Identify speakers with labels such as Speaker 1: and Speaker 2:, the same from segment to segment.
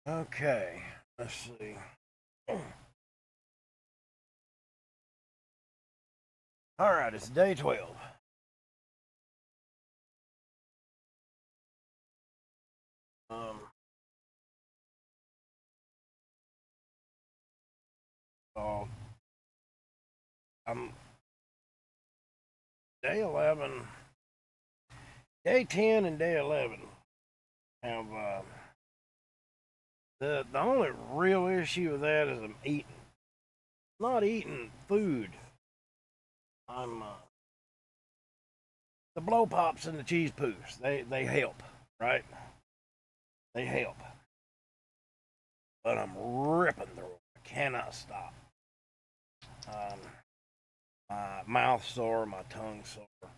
Speaker 1: Okay, let's see. All right, it's day 12. Um, so I'm day 11, day 10, and day 11 have the only real issue with that is I'm eating, not eating food. I'm the blow pops and the cheese poofs. They help, right? They help, but I'm ripping through them. I cannot stop. Um, my mouth sore, my tongue sore.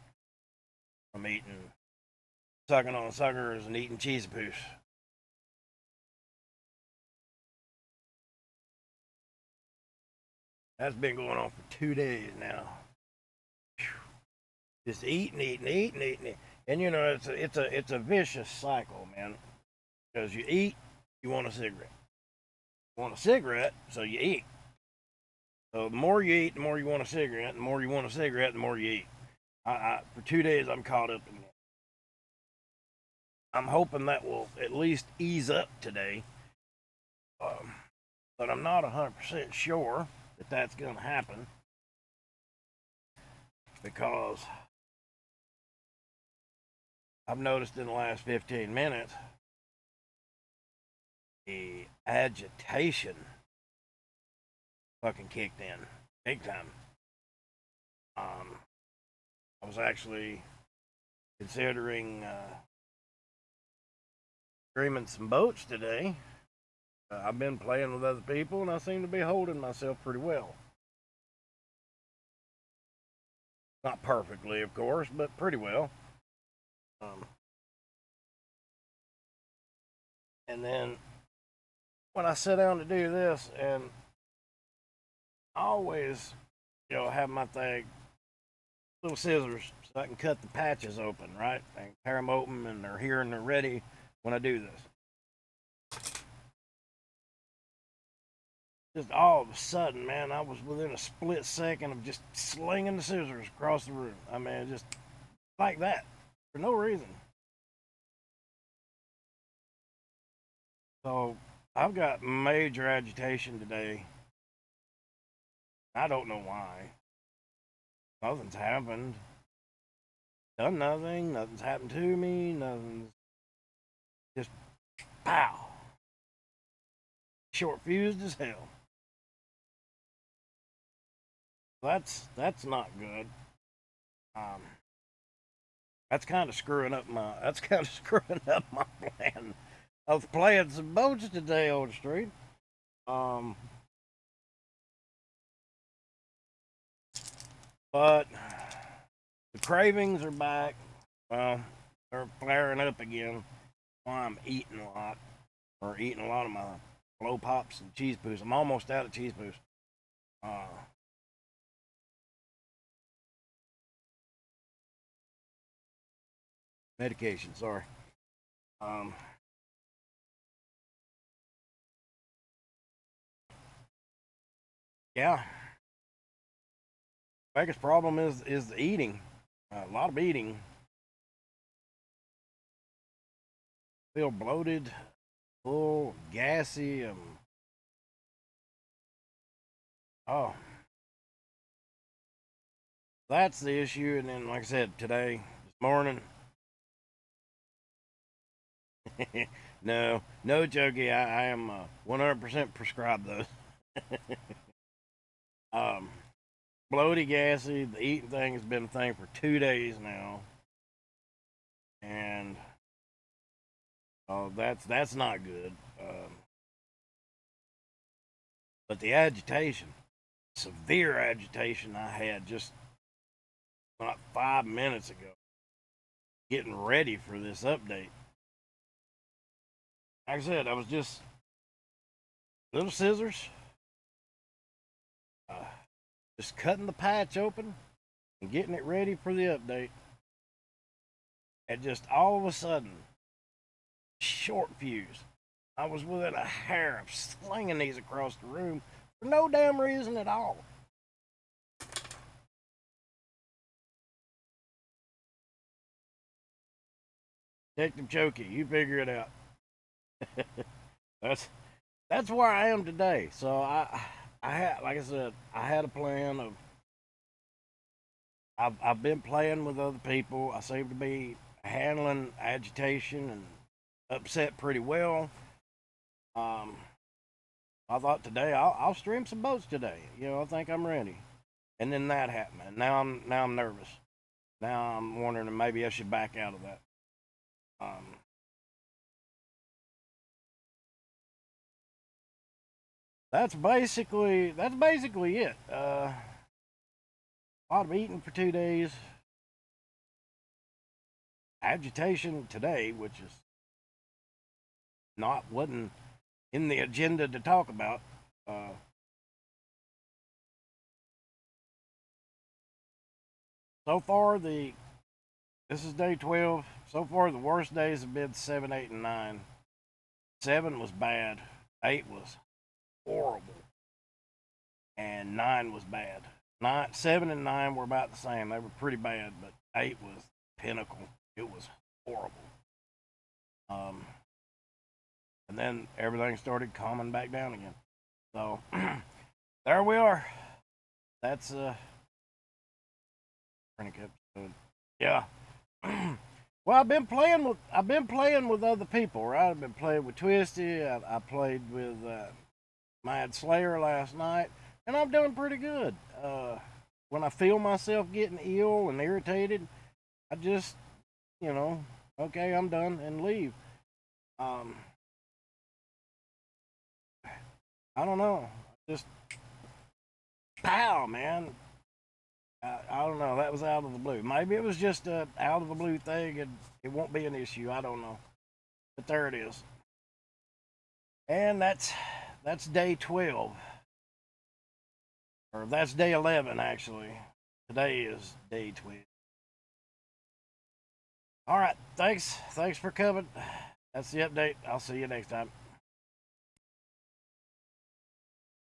Speaker 1: I'm eating, sucking on suckers and eating cheese poofs. That's been going on for 2 days now. Just eating, eating, eating, eating, and you know it's a vicious cycle, man. Because you eat, you want a cigarette. You want a cigarette, so you eat. So the more you eat, the more you want a cigarette. The more you want a cigarette, the more you eat. For 2 days, I'm caught up in it. I'm hoping that will at least ease up today, but I'm not 100% sure that that's going to happen because I've noticed in the last 15 minutes the agitation fucking kicked in big time. Um, I was actually considering streaming some boats today. I've been playing with other people, and I seem to be holding myself pretty well. Not perfectly, of course, but pretty well. Um, and then when I sit down to do this, and I always, have my thing, little scissors, so I can cut the patches open, right? I can tear them open, and they're here and they're ready when I do this. Just all of a sudden, man, I was within a split second of just slinging the scissors across the room. I mean, just like that for no reason. So I've got major agitation today. I don't know why. Nothing's happened. Done nothing. Nothing's happened to me. Nothing's just pow. Short fused as hell. That's not good. Um, that's kind of screwing up my. That's kind of screwing up my plan. I was playing some boats today on the street. Um, but the cravings are back. Well, they're flaring up again. While I'm eating a lot, or eating a lot of my blow pops and cheese poos. I'm almost out of cheese poos. Uh, Medication, sorry. Um, yeah, biggest problem is the eating. A lot of eating. Feel bloated, full, gassy. Oh, that's the issue. And then, like I said, today, this morning, no jokey. I am 100% prescribed those. um, Bloaty, gassy. The eating thing has been a thing for 2 days now, and that's not good. But the agitation, severe agitation, I had just not 5 minutes ago, getting ready for this update. Like I said, I was just little scissors, uh, just cutting the patch open and getting it ready for the update. And just all of a sudden, short fuse. I was within a hair of slinging these across the room for no damn reason at all. Detective Chokey, you figure it out. that's that's where I am today. So I had, like I said, I had a plan of. I've been playing with other people. I seem to be handling agitation and upset pretty well. Um, I thought today I'll stream some boats today. You know, I think I'm ready. And then that happened. And now I'm nervous. Now I'm wondering if maybe I should back out of that. Um, that's basically it. A lot of eating for 2 days. Agitation today, which is not wasn't in the agenda to talk about. Uh, so far, this is day 12. So far, the worst days have been 7, 8, and 9. 7 was bad. 8 was horrible, and 9 was bad. 7 and 9 were about the same. They were pretty bad, but 8 was pinnacle. It was horrible. Um, and then everything started calming back down again. So there we are. That's episode. Yeah. Well, I've been playing with other people, right? I've been playing with Twisty. I played with Mad Slayer last night, and I'm doing pretty good. When I feel myself getting ill and irritated, I just, okay, I'm done and leave. Um, I don't know, just pow, man. I don't know. That was out of the blue. Maybe it was just a out of the blue thing, and it won't be an issue. I don't know, but there it is. And that's day 12, or that's day 11 actually. Today is day 12. All right. Thanks for coming. That's the update. I'll see you next time.